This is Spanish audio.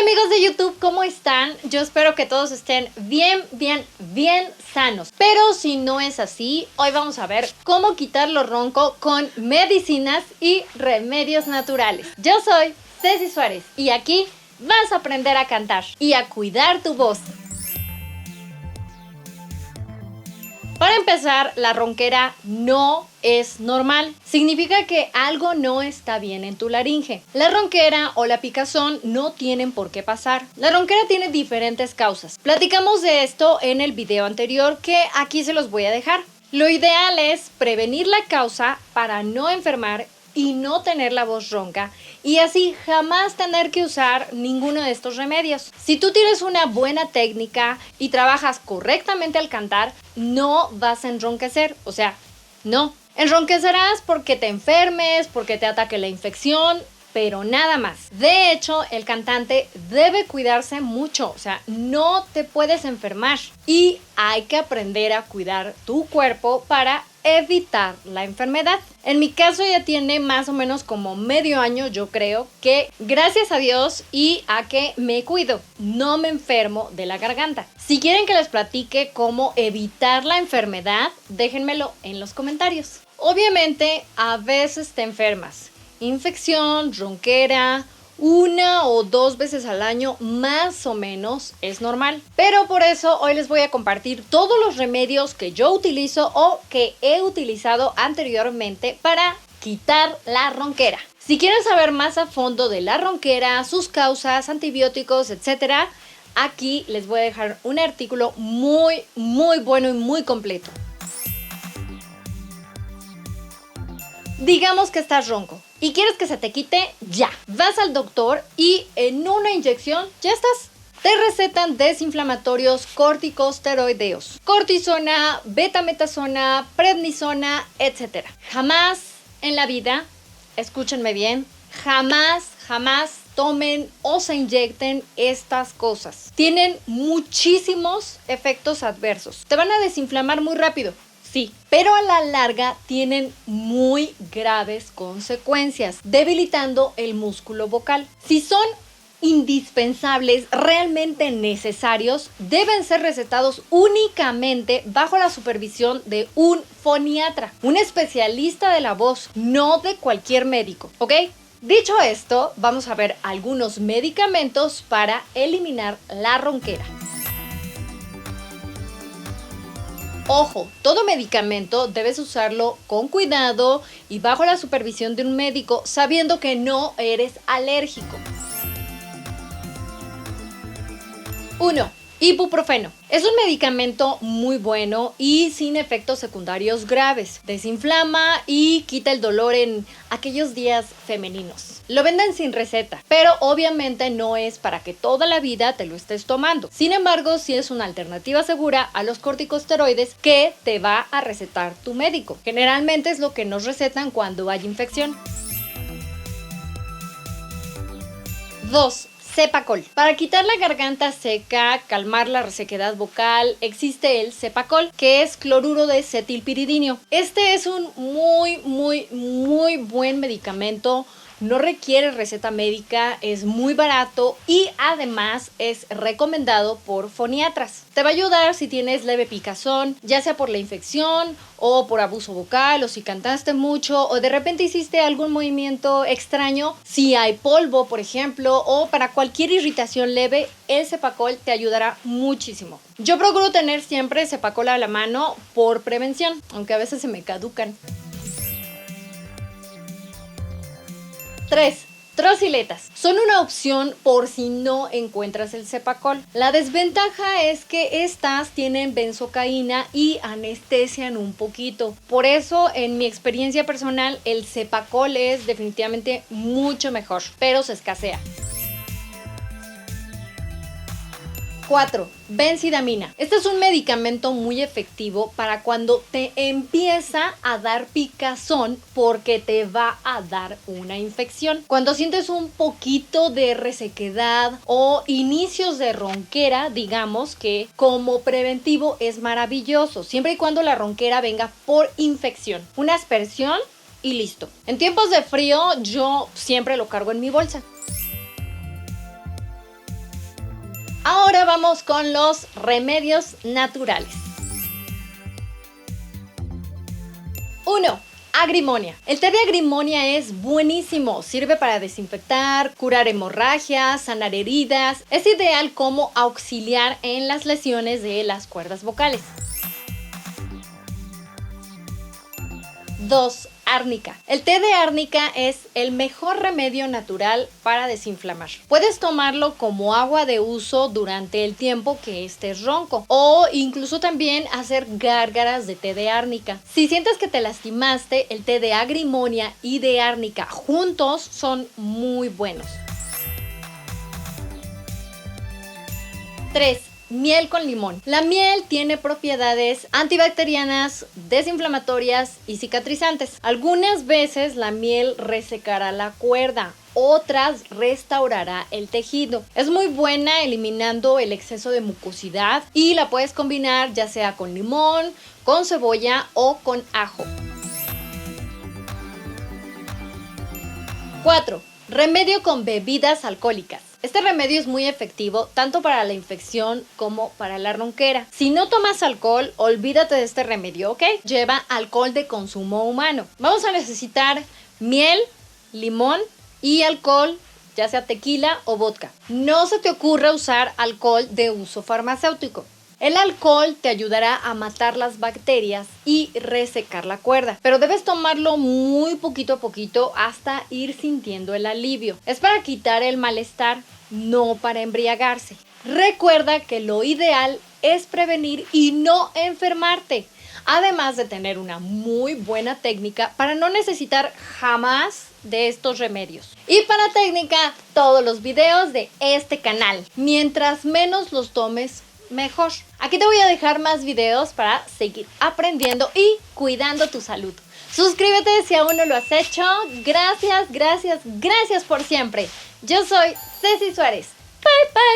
Amigos de YouTube, ¿cómo están? Yo espero que todos estén bien sanos. Pero si no es así, hoy vamos a ver cómo quitar lo ronco con medicinas y remedios naturales. Yo soy Ceci Suárez y aquí vas a aprender a cantar y a cuidar tu voz. Para empezar, la ronquera no es normal. Significa que algo no está bien en tu laringe. La ronquera o la picazón no tienen por qué pasar. La ronquera tiene diferentes causas. Platicamos de esto en el video anterior que aquí se los voy a dejar. Lo ideal es prevenir la causa para no enfermar y no tener la voz ronca y así jamás tener que usar ninguno de estos remedios. Si tú tienes una buena técnica y trabajas correctamente al cantar, no vas a enronquecer, o sea, no. Enronquecerás porque te enfermes, porque te ataque la infección, pero nada más. De hecho, el cantante debe cuidarse mucho, o sea, no te puedes enfermar y hay que aprender a cuidar tu cuerpo para evitar la enfermedad. En mi caso ya tiene más o menos como medio año, yo creo, que gracias a Dios y a que me cuido, no me enfermo de la garganta. Si quieren que les platique cómo evitar la enfermedad, déjenmelo en los comentarios. Obviamente, a veces te enfermas. Infección, ronquera, 1 o 2 veces al año más o menos es normal. Pero por eso hoy les voy a compartir todos los remedios que yo utilizo o que he utilizado anteriormente para quitar la ronquera. Si quieren saber más a fondo de la ronquera, sus causas, antibióticos, etc., aquí les voy a dejar un artículo muy bueno y muy completo. Digamos que estás ronco y quieres que se te quite ya. Vas al doctor y en una inyección ya estás. Te recetan desinflamatorios corticosteroideos, cortisona, betametasona, prednisona, etc. Jamás en la vida, escúchenme bien, jamás tomen o se inyecten estas cosas. Tienen muchísimos efectos adversos. Te van a desinflamar muy rápido. Sí, pero a la larga tienen muy graves consecuencias, debilitando el músculo vocal. Si son indispensables, realmente necesarios, deben ser recetados únicamente bajo la supervisión de un foniatra, un especialista de la voz, no de cualquier médico, ¿ok? Dicho esto, vamos a ver algunos medicamentos para eliminar la ronquera. Ojo, todo medicamento debes usarlo con cuidado y bajo la supervisión de un médico, sabiendo que no eres alérgico. 1. Ibuprofeno. Es un medicamento muy bueno y sin efectos secundarios graves. Desinflama y quita el dolor en aquellos días femeninos. Lo venden sin receta, pero obviamente no es para que toda la vida te lo estés tomando. Sin embargo, sí es una alternativa segura a los corticosteroides que te va a recetar tu médico. Generalmente es lo que nos recetan cuando hay infección. 2. Cepacol. Para quitar la garganta seca, calmar la resequedad vocal, existe el Cepacol, que es cloruro de cetilpiridinio. Este es un muy buen medicamento. No requiere receta médica, es muy barato y además es recomendado por foniatras. Te va a ayudar si tienes leve picazón, ya sea por la infección o por abuso vocal o si cantaste mucho o de repente hiciste algún movimiento extraño. Si hay polvo, por ejemplo, o para cualquier irritación leve, el Cepacol te ayudará muchísimo. Yo procuro tener siempre Cepacol a la mano por prevención, aunque a veces se me caducan. 3. Trociletas. Son una opción por si no encuentras el Cepacol. La desventaja es que estas tienen benzocaína y anestesian un poquito. Por eso, en mi experiencia personal, el Cepacol es definitivamente mucho mejor, pero se escasea. 4. Benzidamina. Este es un medicamento muy efectivo para cuando te empieza a dar picazón porque te va a dar una infección. Cuando sientes un poquito de resequedad o inicios de ronquera, digamos que como preventivo es maravilloso, siempre y cuando la ronquera venga por infección. Una aspersión y listo. En tiempos de frío yo siempre lo cargo en mi bolsa. vamos con los remedios naturales. 1. Agrimonia. El té de agrimonia es buenísimo, sirve para desinfectar, curar hemorragias, sanar heridas. Es ideal como auxiliar en las lesiones de las cuerdas vocales. 2. Árnica. El té de árnica es el mejor remedio natural para desinflamar. Puedes tomarlo como agua de uso durante el tiempo que estés ronco o incluso también hacer gárgaras de té de árnica. Si sientes que te lastimaste, el té de agrimonia y de árnica juntos son muy buenos. 3. Miel con limón. La miel tiene propiedades antibacterianas, desinflamatorias y cicatrizantes. Algunas veces la miel resecará la cuerda, otras restaurará el tejido. Es muy buena eliminando el exceso de mucosidad y la puedes combinar ya sea con limón, con cebolla o con ajo. 4. Remedio con bebidas alcohólicas. Este remedio es muy efectivo tanto para la infección como para la ronquera. Si no tomas alcohol, olvídate de este remedio, ¿ok? Lleva alcohol de consumo humano. Vamos a necesitar miel, limón y alcohol, ya sea tequila o vodka. No se te ocurra usar alcohol de uso farmacéutico. El alcohol te ayudará a matar las bacterias y resecar la cuerda, pero debes tomarlo muy poquito a poquito hasta ir sintiendo el alivio. Es para quitar el malestar, no para embriagarse. Recuerda que lo ideal es prevenir y no enfermarte, además de tener una muy buena técnica para no necesitar jamás de estos remedios. Y para técnica, todos los videos de este canal. Mientras menos los tomes, mejor. Aquí te voy a dejar más videos para seguir aprendiendo y cuidando tu salud. Suscríbete si aún no lo has hecho. Gracias por siempre. Yo soy Ceci Suárez. Bye bye.